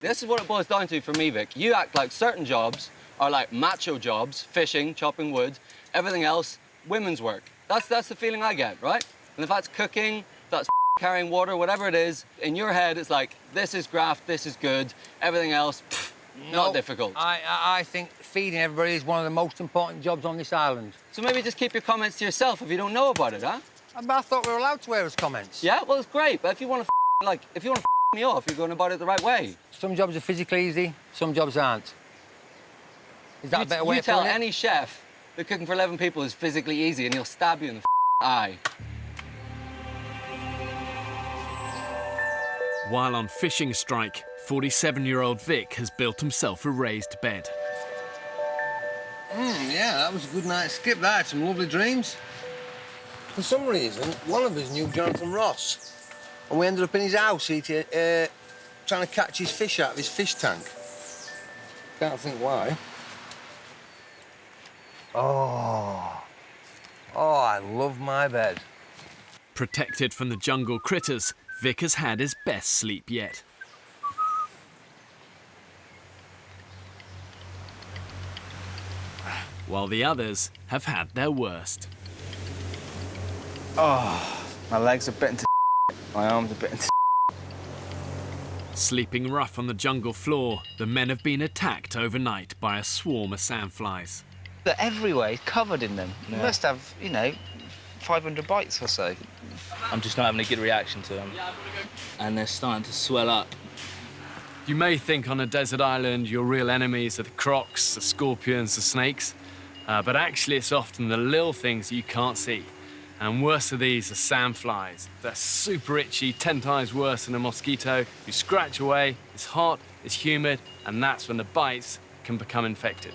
This is what it boils down to for me, Vic. You act like certain jobs are like macho jobs, fishing, chopping wood, everything else, women's work. That's the feeling I get, right? And if that's cooking, that's carrying water, whatever it is, in your head it's like, this is graft, this is good, everything else, not difficult. I think feeding everybody is one of the most important jobs on this island. So maybe just keep your comments to yourself if you don't know about it, huh? I thought we were allowed to air us comments. Yeah, well, it's great, but if you want to me off, you're going about it the right way. Some jobs are physically easy, some jobs aren't. Is that a better way You of putting tell it? any chef that cooking for 11 people is physically easy and he'll stab you in the eye. While on fishing strike, 47-year-old Vic has built himself a raised bed. Yeah, that was a good night's skip. That had some lovely dreams. For some reason, one of us knew Jonathan Ross. And we ended up in his house eating, trying to catch his fish out of his fish tank. Can't think why. Oh, I love my bed. Protected from the jungle critters, Vic has had his best sleep yet. While the others have had their worst. Oh, my legs are bitten to my arms are bitten to Sleeping rough on the jungle floor, the men have been attacked overnight by a swarm of sandflies. They're everywhere, covered in them. You must have, 500 bites or so. I'm just not having a good reaction to them. And they're starting to swell up. You may think on a desert island your real enemies are the crocs, the scorpions, the snakes, but actually it's often the little things you can't see. And worse of these are sandflies. They're super itchy, 10 times worse than a mosquito. You scratch away, it's hot, it's humid, and that's when the bites can become infected.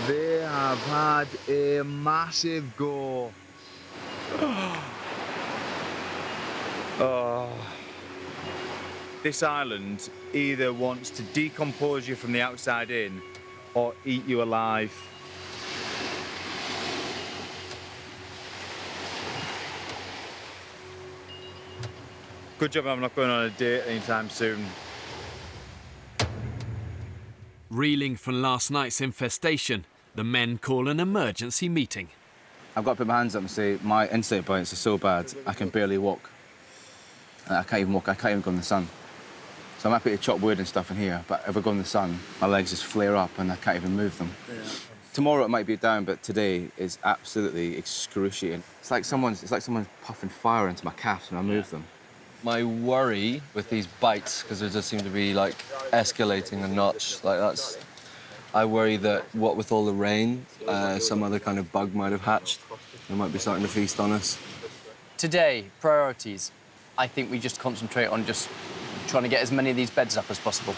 They have had a massive go. This island either wants to decompose you from the outside in or eat you alive. Good job I'm not going on a date anytime soon. Reeling from last night's infestation, the men call an emergency meeting. I've got to put my hands up and say my insect bites are so bad I can barely walk. I can't even walk, I can't even go in the sun. So I'm happy to chop wood and stuff in here, but if I go in the sun, my legs just flare up and I can't even move them. Yeah. Tomorrow it might be down, but today is absolutely excruciating. It's like someone's puffing fire into my calves when I move them. My worry with these bites, because they just seem to be like escalating a notch, I worry that what with all the rain, some other kind of bug might have hatched. They might be starting to feast on us. Today, priorities. I think we just concentrate on just trying to get as many of these beds up as possible.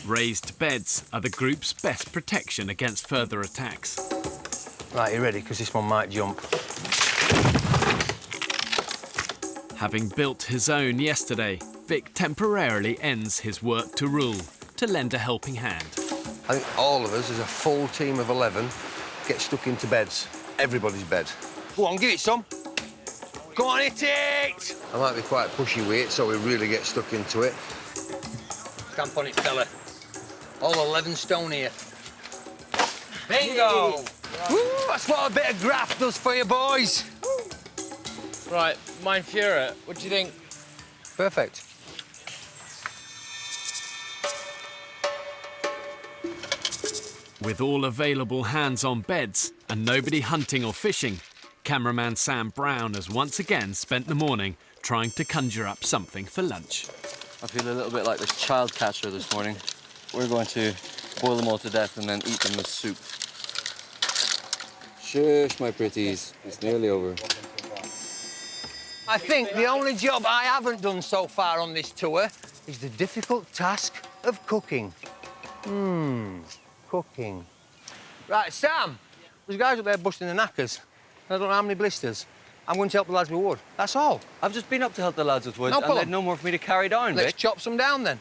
Raised beds are the group's best protection against further attacks. Right, you ready? Because this one might jump. Having built his own yesterday, Vic temporarily ends his work to rule to lend a helping hand. I think all of us, as a full team of 11, get stuck into beds. Everybody's bed. Go on, give it some. Go on, hit it! I might be quite pushy with it, so we really get stuck into it. Stamp on it, fella. All 11 stone here. Bingo! Woo, that's what a bit of graft does for you, boys. Right, Mein Führer, what do you think? Perfect. With all available hands on beds and nobody hunting or fishing, cameraman Sam Brown has once again spent the morning trying to conjure up something for lunch. I feel a little bit like this child catcher this morning. We're going to boil them all to death and then eat them as soup. Shush, my pretties. It's nearly over. I think the only job I haven't done so far on this tour is the difficult task of cooking. Cooking. Right, Sam, there's guys up there busting the knackers. I don't know how many blisters. I'm going to help the lads with wood. That's all. I've just been up to help the lads with wood, No and problem. there's no more for me to carry down, Let's Vic. chop some down, then.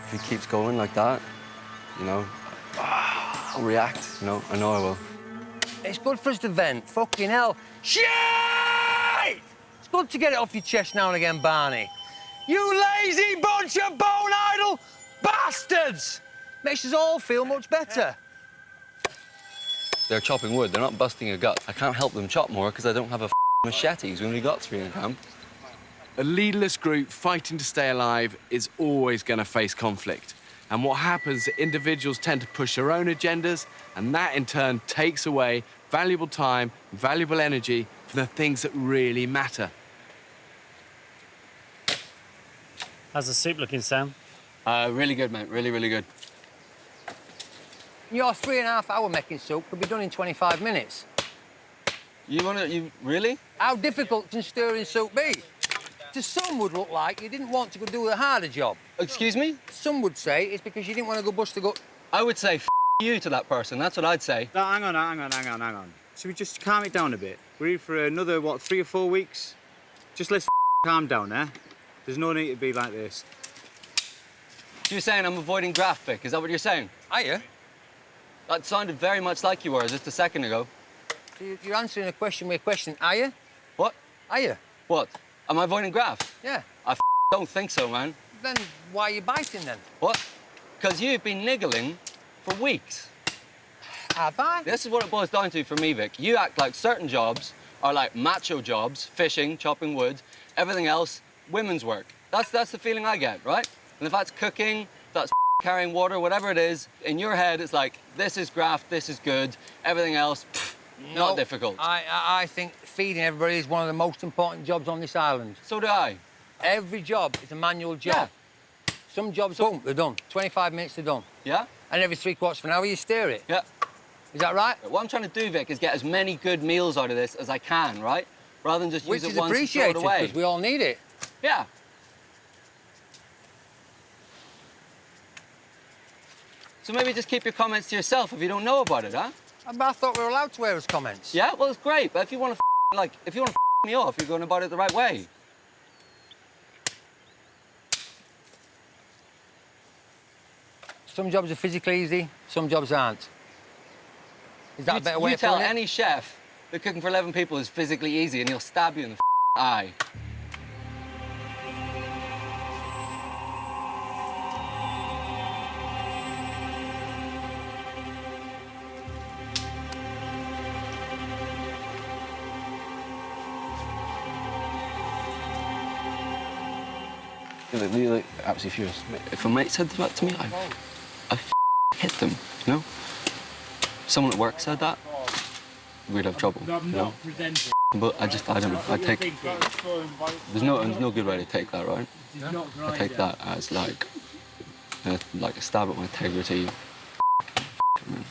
If he keeps going like that, I'll react, I know I will. It's good for us to vent. Fucking hell. Shit! It's good to get it off your chest now and again, Barney. You lazy bunch of bone-idle bastards! Makes us all feel much better. They're chopping wood. They're not busting a gut. I can't help them chop more because I don't have a machetes. We only got 3 in camp. A leaderless group fighting to stay alive is always going to face conflict. And what happens is individuals tend to push their own agendas, and that in turn takes away valuable time, valuable energy from the things that really matter. How's the soup looking, Sam? Really good, mate. Really, really good. Your 3.5 hour making soup could be done in 25 minutes. You really? How difficult can stirring soup be? To some would look like you didn't want to go do the harder job. Excuse me? Some would say it's because you didn't want to go bust the gut. I would say you to that person. That's what I'd say. No, hang on. Should we just calm it down a bit? We're here for another, what, 3 or 4 weeks? Just let's calm down, eh? There's no need to be like this. You're saying I'm avoiding graft, Vic? Is that what you're saying? Are you? That sounded very much like you were just a second ago. You're answering a question with a question. Are you? What? Are you? What? Am I avoiding graft? Yeah. I don't think so, man. Then why are you biting then? What? Because you've been niggling for weeks. Have I? This is what it boils down to for me, Vic. You act like certain jobs are like macho jobs, fishing, chopping wood, everything else, women's work. That's the feeling I get, right? And if that's cooking, that's carrying water, whatever it is, in your head it's like, this is graft, this is good, everything else, not difficult. I think feeding everybody is one of the most important jobs on this island. So do I. Every job is a manual job. Yeah. Some jobs, boom, they're done. 25 minutes, they're done. Yeah? And every 3/4 of an hour, you steer it. Yeah. Is that right? What I'm trying to do, Vic, is get as many good meals out of this as I can, right? Rather than just use it once and throw it away. Because we all need it. Yeah. So maybe just keep your comments to yourself if you don't know about it, huh? I thought we were allowed to air his comments. Yeah, well, it's great, but if you want to if you want to me off, you're going about it the right way. Some jobs are physically easy, some jobs aren't. Is that a better way You of putting tell it? any chef that cooking for 11 people is physically easy and he'll stab you in the eye. You look absolutely furious. If a mate said that to me, I hit them, you know? If someone at work said that, we'd have trouble, you know? But I don't know, there's no good way to take that, right? I take that as like a stab at my integrity. Man.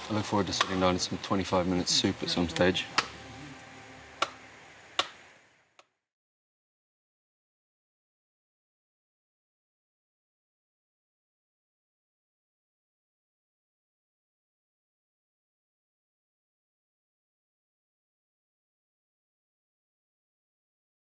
I look forward to sitting down in some 25-minute soup at some stage.